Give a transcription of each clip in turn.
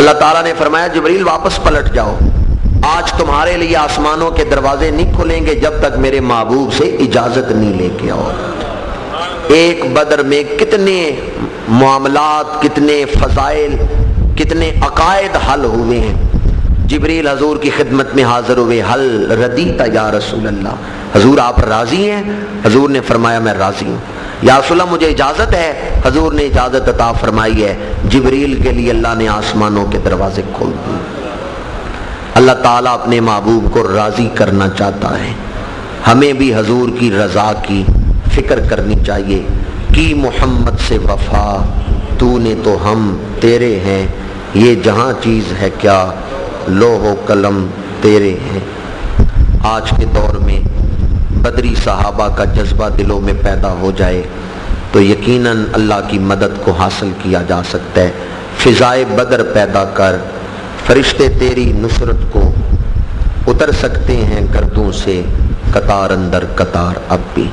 اللہ تعالیٰ نے فرمایا جبریل واپس پلٹ جاؤ، آج تمہارے لیے آسمانوں کے دروازے نہیں کھلیں گے جب تک میرے محبوب سے اجازت نہیں لے کے آؤ۔ ایک بدر میں کتنے معاملات، کتنے فضائل، کتنے عقائد حل ہوئے ہیں۔ جبریل حضور کی خدمت میں حاضر ہوئے، حل ردیت یا رسول اللہ، حضور آپ راضی ہیں؟ حضور نے فرمایا میں راضی ہوں۔ یا رسول اللہ مجھے اجازت ہے؟ حضور نے اجازت عطا فرمائی ہے۔ جبریل کے لیے اللہ نے آسمانوں کے دروازے کھول دیے۔ اللہ تعالیٰ اپنے محبوب کو راضی کرنا چاہتا ہے، ہمیں بھی حضور کی رضا کی فکر کرنی چاہیے۔ کی محمد سے وفا تو نے تو ہم تیرے ہیں، یہ جہاں چیز ہے کیا لوح و قلم تیرے ہیں۔ آج کے دور میں بدری صحابہ کا جذبہ دلوں میں پیدا ہو جائے تو یقیناً اللہ کی مدد کو حاصل کیا جا سکتا ہے۔ فضائے بدر پیدا کر، فرشتے تیری نصرت کو اتر سکتے ہیں گردوں سے قطار اندر قطار اب بھی۔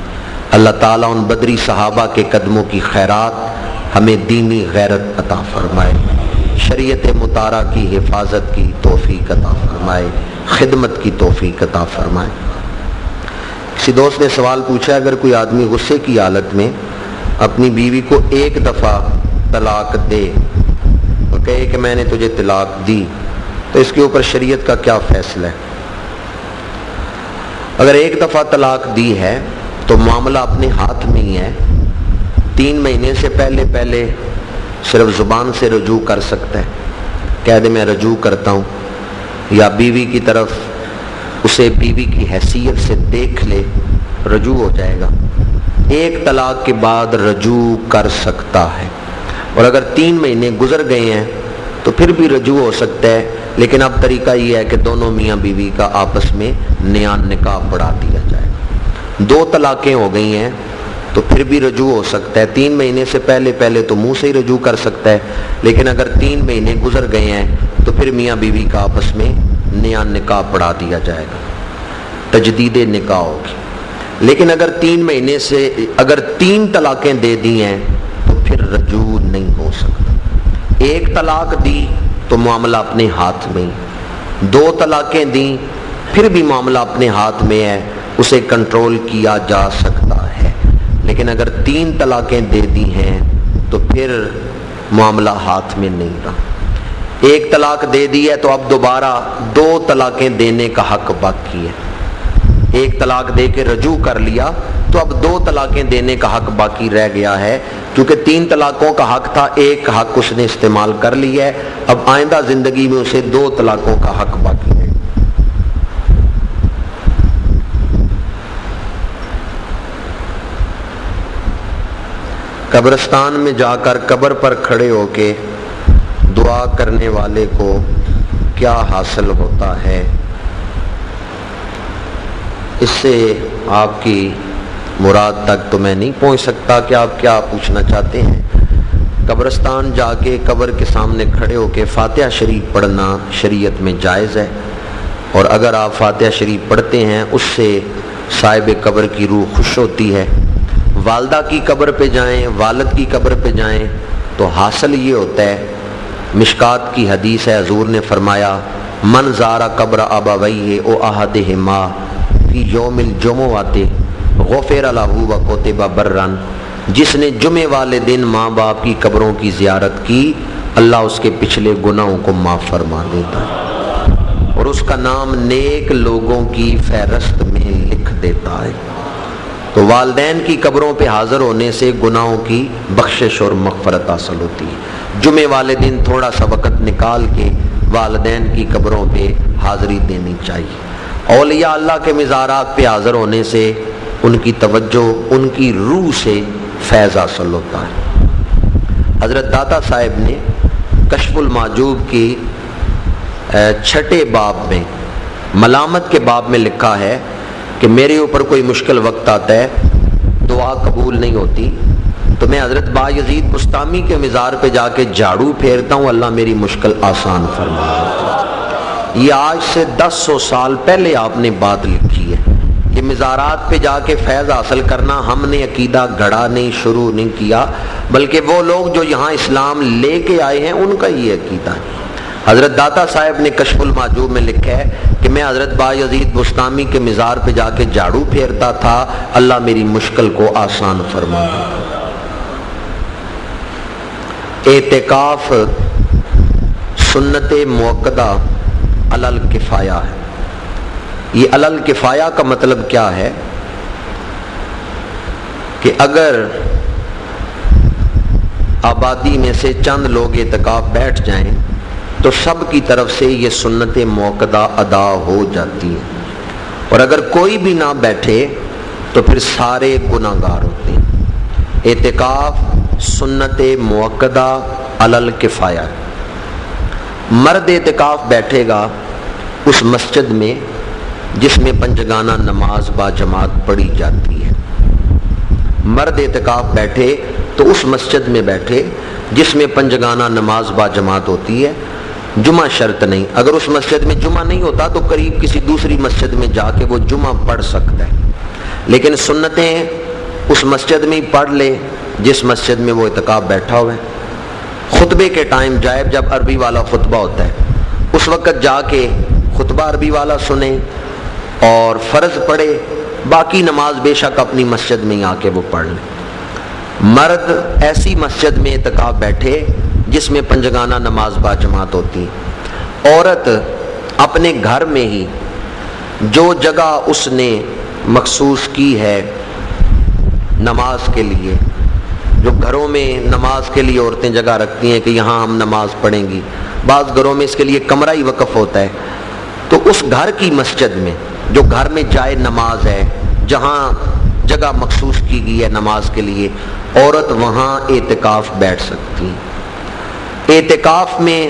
اللہ تعالیٰ ان بدری صحابہ کے قدموں کی خیرات ہمیں دینی غیرت عطا فرمائے، شریعت مطہرہ کی حفاظت کی توفیق عطا فرمائے، خدمت کی توفیق عطا فرمائے۔ کسی دوست نے سوال پوچھا، اگر کوئی آدمی غصے کی حالت میں اپنی بیوی کو ایک دفعہ طلاق دے اور کہے کہ میں نے تجھے طلاق دی، تو اس کے اوپر شریعت کا کیا فیصلہ ہے؟ اگر ایک دفعہ طلاق دی ہے تو معاملہ اپنے ہاتھ میں ہی ہے۔ 3 مہینے سے پہلے صرف زبان سے رجوع کر سکتا ہے، کہہ دے میں رجوع کرتا ہوں، یا بیوی کی طرف اسے بیوی کی حیثیت سے دیکھ لے، رجوع ہو جائے گا۔ ایک طلاق کے بعد رجوع کر سکتا ہے، اور اگر 3 مہینے گزر گئے ہیں تو پھر بھی رجوع ہو سکتا ہے، لیکن اب طریقہ یہ ہے کہ دونوں میاں بیوی کا آپس میں نیا نکاح پڑھا دیا جائے۔ 2 طلاقیں ہو گئی ہیں تو پھر بھی رجوع ہو سکتا ہے۔ 3 مہینے سے پہلے تو منہ سے ہی رجوع کر سکتا ہے، لیکن اگر 3 مہینے گزر گئے ہیں تو پھر میاں بیوی کا آپس میں نیا نکاح پڑھا دیا جائے گا، تجدید نکاح ہوگی۔ لیکن اگر 3 مہینے سے اگر 3 طلاقیں دے دی ہیں تو پھر رجوع نہیں ہو سکتا۔ 1 طلاق دی تو معاملہ اپنے ہاتھ میں، 2 طلاقیں دیں پھر بھی معاملہ اپنے ہاتھ میں ہے، اسے کنٹرول کیا جا سکتا ہے۔ لیکن اگر 3 طلاقیں دے دی ہیں تو پھر معاملہ ہاتھ میں نہیں رہا۔ 1 طلاق دے دی ہے تو اب دوبارہ 2 طلاقیں دینے کا حق باقی ہے۔ 1 طلاق دے کے رجوع کر لیا تو اب 2 طلاقیں دینے کا حق باقی رہ گیا ہے، کیونکہ 3 طلاقوں کا حق تھا، 1 حق اس نے استعمال کر لیا ہے، اب آئندہ زندگی میں اسے 2 طلاقوں کا حق باقی ہے۔ قبرستان میں جا کر قبر پر کھڑے ہو کے دعا کرنے والے کو کیا حاصل ہوتا ہے؟ اس سے آپ کی مراد تک تو میں نہیں پہنچ سکتا کہ آپ کیا پوچھنا چاہتے ہیں۔ قبرستان جا کے قبر کے سامنے کھڑے ہو کے فاتحہ شریف پڑھنا شریعت میں جائز ہے، اور اگر آپ فاتحہ شریف پڑھتے ہیں اس سے صاحب قبر کی روح خوش ہوتی ہے۔ والدہ کی قبر پہ جائیں، والد کی قبر پہ جائیں تو حاصل یہ ہوتا ہے، مشکات کی حدیث ہے، حضور نے فرمایا من زارا قبر ابویہ او احدہما فی یوم الجمعۃ غفر لہ وکتب برا، جس نے جمعے والے دن ماں باپ کی قبروں کی زیارت کی اللہ اس کے پچھلے گناہوں کو معاف فرما دیتا ہے اور اس کا نام نیک لوگوں کی فہرست میں لکھ دیتا ہے۔ تو والدین کی قبروں پہ حاضر ہونے سے گناہوں کی بخشش اور مغفرت حاصل ہوتی ہے۔ جمعے والے دن تھوڑا سا وقت نکال کے والدین کی قبروں پہ حاضری دینی چاہیے۔ اولیاء اللہ کے مزارات پہ حاضر ہونے سے ان کی توجہ، ان کی روح سے فیض حاصل ہوتا ہے۔ حضرت داتا صاحب نے کشف المحجوب کی 6 باب میں ملامت کے باب میں لکھا ہے کہ میرے اوپر کوئی مشکل وقت آتا ہے، دعا قبول نہیں ہوتی، تو میں حضرت بایزید بستامی کے مزار پہ جا کے جھاڑو پھیرتا ہوں، اللہ میری مشکل آسان فرما دیتا ہے۔ یہ آج سے 1000 سال پہلے آپ نے بات لکھی ہے۔ یہ مزارات پہ جا کے فیض حاصل کرنا ہم نے عقیدہ گھڑا نہیں، شروع نہیں کیا، بلکہ وہ لوگ جو یہاں اسلام لے کے آئے ہیں ان کا یہ عقیدہ ہے۔ حضرت داتا صاحب نے کشف المحجوب میں لکھا ہے کہ میں حضرت بایزید بستامی کے مزار پہ جا کے جھاڑو پھیرتا تھا، اللہ میری مشکل کو آسان فرما دے۔ اعتکاف سنت موقدہ علل کفایہ ہے۔ یہ علل کفایہ کا مطلب کیا ہے کہ اگر آبادی میں سے چند لوگ اعتکاف بیٹھ جائیں تو سب کی طرف سے یہ سنت موقدہ ادا ہو جاتی ہے، اور اگر کوئی بھی نہ بیٹھے تو پھر سارے گناہ گار ہوتے ہیں۔ اعتکاف سنت موقدہ علل کفایہ۔ مرد اعتکاف بیٹھے گا اس مسجد میں جس میں پنجگانہ نماز با جماعت پڑھی جاتی ہے۔ مرد اعتکاف بیٹھے تو اس مسجد میں بیٹھے جس میں پنجگانہ نماز با جماعت ہوتی ہے، جمعہ شرط نہیں۔ اگر اس مسجد میں جمعہ نہیں ہوتا تو قریب کسی دوسری مسجد میں جا کے وہ جمعہ پڑھ سکتا ہے، لیکن سنتیں اس مسجد میں ہی پڑھ لے جس مسجد میں وہ اعتکاف بیٹھا ہوا ہے۔ خطبے کے ٹائم جائے، جب عربی والا خطبہ ہوتا ہے اس وقت جا کے خطبہ عربی والا سنیں اور فرض پڑھے، باقی نماز بے شک اپنی مسجد میں ہی آ کے وہ پڑھ لیں۔ مرد ایسی مسجد میں اعتکاف بیٹھے جس میں پنجگانہ نماز با جماعت ہوتی ہے۔ عورت اپنے گھر میں ہی جو جگہ اس نے مخصوص کی ہے نماز کے لیے، جو گھروں میں نماز کے لیے عورتیں جگہ رکھتی ہیں کہ یہاں ہم نماز پڑھیں گی، بعض گھروں میں اس کے لیے کمرہ ہی وقف ہوتا ہے، تو اس گھر کی مسجد میں جو گھر میں جائے نماز ہے، جہاں جگہ مخصوص کی گئی ہے نماز کے لیے، عورت وہاں اعتکاف بیٹھ سکتی ہے۔ اعتکاف میں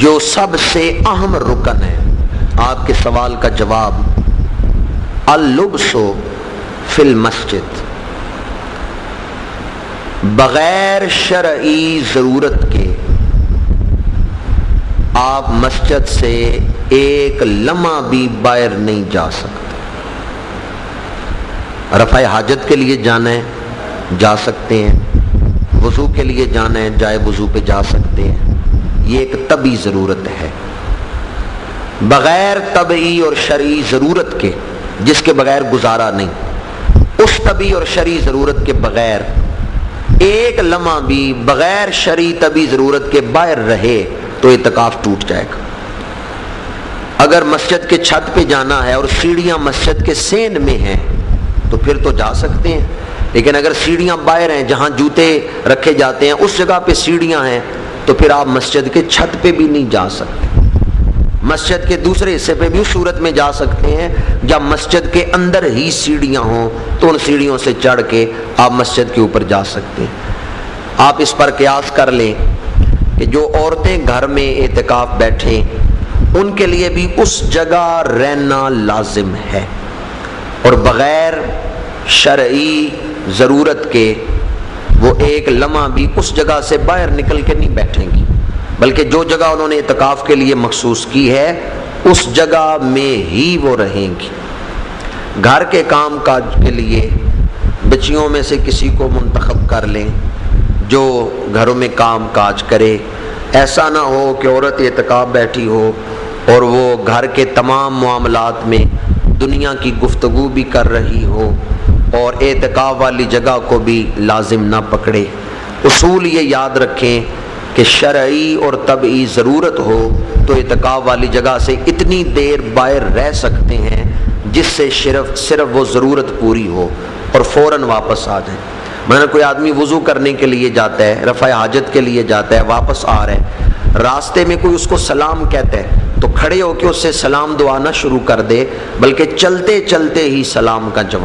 جو سب سے اہم رکن ہے، آپ کے سوال کا جواب، اللبس فی المسجد، بغیر شرعی ضرورت کے آپ مسجد سے ایک لمحہ بھی باہر نہیں جا سکتے۔ رفع حاجت کے لیے جانا ہے جا سکتے ہیں، وضو کے لیے جانا ہے جائے وضو پہ جا سکتے ہیں، یہ ایک طبعی ضرورت ہے۔ بغیر طبعی اور شرعی ضرورت کے، جس کے بغیر گزارا نہیں، اس طبعی اور شرعی ضرورت کے بغیر ایک لمحہ بھی بغیر شرعی طبعی ضرورت کے باہر رہے تو اعتکاف ٹوٹ جائے گا۔ اگر مسجد کے چھت پہ جانا ہے اور سیڑھیاں مسجد کے سین میں ہیں تو پھر تو جا سکتے ہیں، لیکن اگر سیڑھیاں باہر ہیں جہاں جوتے رکھے جاتے ہیں اس جگہ پہ سیڑھیاں ہیں تو پھر آپ مسجد کے چھت پہ بھی نہیں جا سکتے۔ مسجد کے دوسرے حصے پہ بھی اس صورت میں جا سکتے ہیں جب مسجد کے اندر ہی سیڑھیاں ہوں تو ان سیڑھیوں سے چڑھ کے آپ مسجد کے اوپر جا سکتے ہیں۔ آپ اس پر قیاس کر لیں کہ جو عورتیں گھر میں اعتکاف بیٹھیں ان کے لیے بھی اس جگہ رہنا لازم ہے، اور بغیر شرعی ضرورت کے وہ ایک لمحہ بھی اس جگہ سے باہر نکل کے نہیں بیٹھیں گی، بلکہ جو جگہ انہوں نے اعتکاف کے لیے مخصوص کی ہے اس جگہ میں ہی وہ رہیں گی۔ گھر کے کام کاج کے لیے بچیوں میں سے کسی کو منتخب کر لیں جو گھروں میں کام کاج کرے، ایسا نہ ہو کہ عورت اعتکاف بیٹھی ہو اور وہ گھر کے تمام معاملات میں دنیا کی گفتگو بھی کر رہی ہو اور اعتکاف والی جگہ کو بھی لازم نہ پکڑے۔ اصول یہ یاد رکھیں کہ شرعی اور طبعی ضرورت ہو تو اعتکاف والی جگہ سے اتنی دیر باہر رہ سکتے ہیں جس سے صرف وہ ضرورت پوری ہو اور فوراً واپس آ جائیں۔ مثلا کوئی آدمی وضو کرنے کے لیے جاتا ہے، رفع حاجت کے لیے جاتا ہے، واپس آ رہا ہے، راستے میں کوئی اس کو سلام کہتا ہے تو کھڑے ہو کے اس سے سلام دعا نہ شروع کر دے، بلکہ چلتے چلتے ہی سلام کا جواب